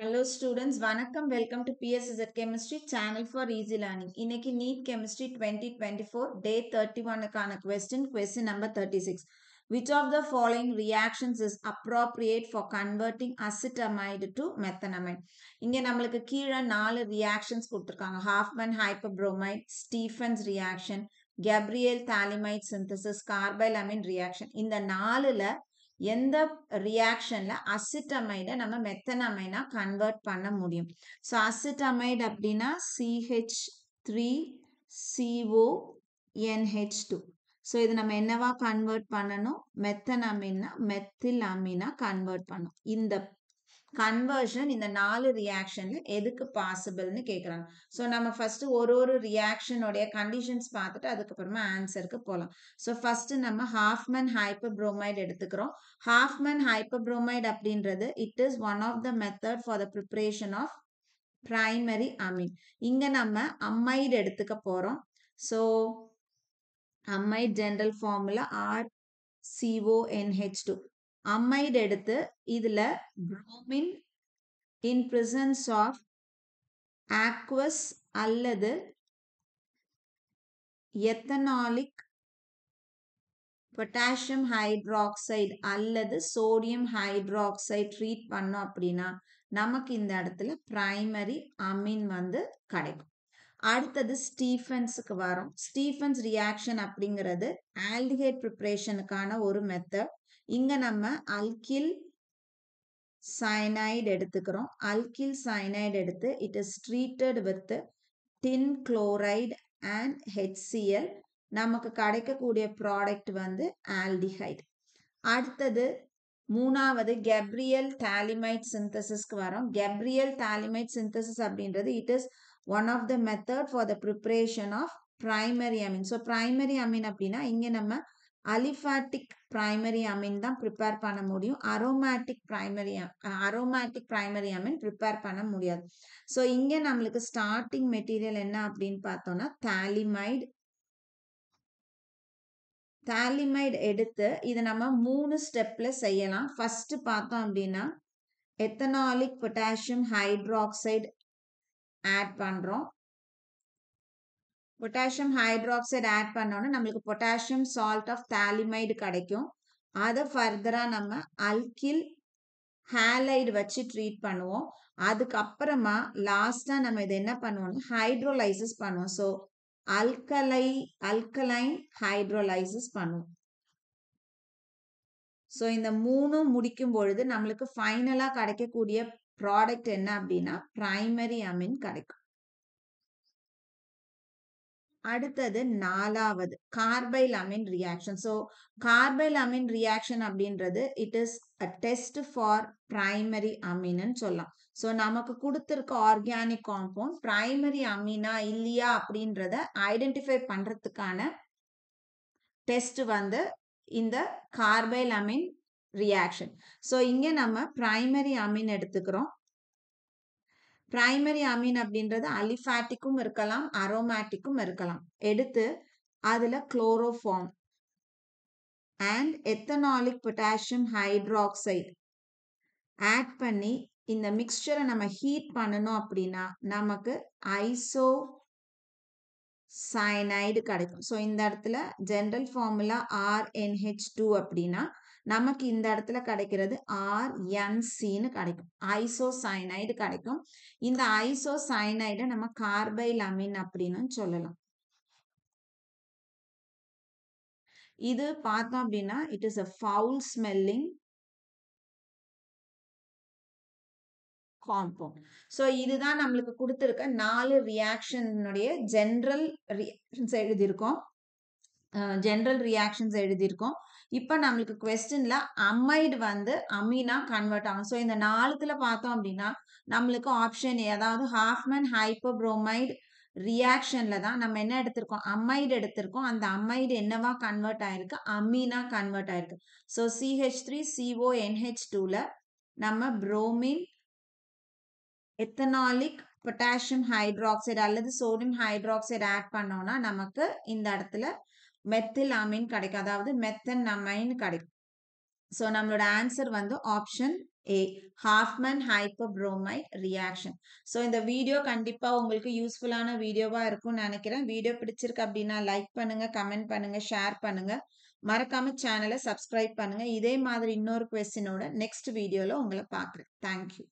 Hello students, வணக்கம். Welcome to PSZ Chemistry Channel for Easy Learning. இன்னைக்கு NEET Chemistry 2024 Day 31க்கான question number 36. Which of the following reactions is appropriate for converting acetamide to methanamide? இங்க நம்மளுக்கு கீழே 4 reactions கொடுத்திருக்காங்க. Hoffman hyperbromide, Stephens reaction, Gabriel thalamide synthesis, carbylamine reaction. இந்த 4ல எந்த ரியாக்ஷன்ல அசிட்டமைட நம்ம மெத்தனமைனா convert பண்ண முடியும். ஸோ அசிட்டமைட் அப்படின்னா CH3CONH2. ஸோ இது நம்ம என்னவா கன்வெர்ட் பண்ணணும்? மெத்தனமின்னா மெத்தில் அமீனா கன்வெர்ட் பண்ணும். இந்த கன்வர்ஷன் இந்த 4 ரியாக்ஷன்ல எதுக்கு பாசிபிள்னு கேட்குறாங்க. ஸோ நம்ம ஃபர்ஸ்ட் ஒரு ரியாக்ஷனுடைய கண்டிஷன்ஸ் பார்த்துட்டு அதுக்கப்புறமா ஆன்சருக்கு போகலாம். ஸோ ஃபர்ஸ்ட் நம்ம ஹாஃப்மன் ஹைப்பர்ப்ரோமைடு எடுத்துக்கிறோம். ஹாஃப்மன் ஹைப்பர்ப்ரோமைடு அப்படின்றது it is one of the method for the preparation of primary amine. இங்க நம்ம அமைடு எடுத்துக்க போறோம். So amide general formula RCONH2. Amide எடுத்து இதுல bromine in presence of aqueous அல்லது எத்தனாலிக் பொட்டாசியம் ஹைட்ராக்சைடு அல்லது சோடியம் ஹைட்ராக்சைடு ட்ரீட் பண்ணோம் அப்படின்னா நமக்கு இந்த இடத்துல பிரைமரி அமீன் வந்து கிடைக்கும். அடுத்தது ஸ்டீஃபன்ஸுக்கு வரும். ஸ்டீஃபன்ஸ் ரியாக்ஷன் அப்படிங்கிறது ஆல்டிஹைட் ப்ரிப்பரேஷனுக்கான ஒரு மெத்தட். இங்க நம்ம அல்கில் சயனைடு எடுத்துக்கிறோம். அல்கில் சயனைடு எடுத்து it is treated with tin chloride and HCl. நமக்கு கிடைக்கக்கூடிய ப்ராடக்ட் வந்து ஆல்டிஹைடு. அடுத்தது மூணாவது கெப்ரியல் தாலிமைட் சிந்தசிஸ்க்கு வரோம். கெப்ரியல் தாலிமைட் சிந்தசிஸ் அப்படின்றது it is one of the method for the preparation of primary amine. So primary amine அப்படின்னா இங்க நம்ம அலிஃபாட்டிக் பிரைமரி அமீன் தான் ப்ரிப்பேர் பண்ண முடியும். அரோமேட்டிக் பிரைமரி அமீன் ப்ரிப்பேர் பண்ண முடியாது. ஸோ இங்க நம்மளுக்கு ஸ்டார்டிங் மெட்டீரியல் என்ன அப்படின்னு பார்த்தோம்னா தாலிமைடு எடுத்து இதை நம்ம 3 ஸ்டெப்ல செய்யலாம். ஃபர்ஸ்ட் பார்த்தோம் அப்படின்னா எத்தனாலிக் பொட்டாசியம் ஹைட்ராக்சைடு ஆட் பண்றோம். பொட்டாசியம் ஹைட்ராக்சைடு ஆட் பண்ணோன்னா நம்மளுக்கு பொட்டாசியம் சால்ட் ஆஃப் தாலிமைடு கிடைக்கும். அதை ஃபர்தரா நம்ம அல்கில் ஹேலைடு வச்சு ட்ரீட் பண்ணுவோம். அதுக்கப்புறமா லாஸ்டா நம்ம இதை என்ன பண்ணுவோம்னா ஹைட்ரோலைசிஸ் பண்ணுவோம். ஸோ அல்கலைன் ஹைட்ரோலைசிஸ் பண்ணுவோம். ஸோ இந்த 3 முடிக்கும் பொழுது நம்மளுக்கு ஃபைனலா கிடைக்கக்கூடிய ப்ராடக்ட் என்ன அப்படின்னா பிரைமரி அமீன் கிடைக்கும். அடுத்தது 4வது carbylamine reaction. So carbylamine reaction அப்படின்றது it is a test for primary அமீன்னு சொல்லலாம். ஸோ நமக்கு கொடுத்துருக்க ஆர்கானிக் காம்பவுண்ட் பிரைமரி அமீனா இல்லையா அப்படின்றத ஐடென்டிஃபை பண்றதுக்கான டெஸ்ட் வந்து இந்த கார்பைல் அமீன் ரியாக்ஷன். ஸோ இங்க நம்ம பிரைமரி அமீன் எடுத்துக்கிறோம். பிரைமரி அமீன் அப்படின்றது அலிஃபாட்டிக்கும் இருக்கலாம், அரோமேட்டிக்கும் இருக்கலாம். எடுத்து அதுல chloroform and ethanolic potassium hydroxide add பண்ணி இந்த மிக்சரை நம்ம ஹீட் பண்ணணும் அப்படின்னா நமக்கு ஐசோ சயனைடு கிடைக்கும். ஸோ இந்த இடத்துல ஜெனரல் ஃபார்முலா RNH2 அப்படின்னா நமக்கு இந்த இடத்துல கிடைக்கிறது RNCன்னு கிடைக்கும். ஐசோசயனைடு கிடைக்கும். இந்த ஐசோசயனைடை நம்ம கார்பைல் அமீன் அப்படின்னு சொல்லலாம். இது பார்த்தோம் அப்படின்னா it is a foul smelling compound. So இதுதான் நம்மளுக்கு கொடுத்துருக்க 4 ரியாக்ஷனுடைய ஜெனரல் எழுதியிருக்கோம். இப்போ நம்மளுக்கு கொஸ்டின்ல அமைடு வந்து அமீனா கன்வெர்ட் ஆகும். ஸோ இந்த 4த்துல பார்த்தோம் அப்படின்னா நம்மளுக்கு ஆப்ஷன் ஏ, அதாவது ஹாஃப்மன் ஹைப்பர்ப்ரோமைடு ரியாக்ஷன்ல தான் நம்ம என்ன எடுத்திருக்கோம், அமைடு எடுத்திருக்கோம். அந்த அமைடு என்னவா கன்வெர்ட் ஆயிருக்கு, அமீனா கன்வெர்ட் ஆயிருக்கு. ஸோ CH3CONH2ல நம்ம புரோமின் எத்தனாலிக் பொட்டாசியம் ஹைட்ராக்சைடு அல்லது சோடியம் ஹைட்ராக்சைடு ஆட் பண்ணோம்னா நமக்கு இந்த இடத்துல மெத்தில் அமீன் கிடைக்கும், அதாவது மெத்தனமைன் கிடைக்கும். ஸோ நம்மளோட ஆன்சர் வந்து option A, Hofmann hypobromite reaction. So இந்த வீடியோ கண்டிப்பாக உங்களுக்கு யூஸ்ஃபுல்லான வீடியோவாக இருக்கும்னு நினைக்கிறேன். வீடியோ பிடிச்சிருக்கு அப்படின்னா லைக் பண்ணுங்க, கமெண்ட் பண்ணுங்க, ஷேர் பண்ணுங்க. மறக்காம சேனலை சப்ஸ்கிரைப் பண்ணுங்க. இதே மாதிரி இன்னொரு கொஸ்டினோட நெக்ஸ்ட் வீடியோவில் உங்களை பார்க்குறேன். தேங்க்யூ.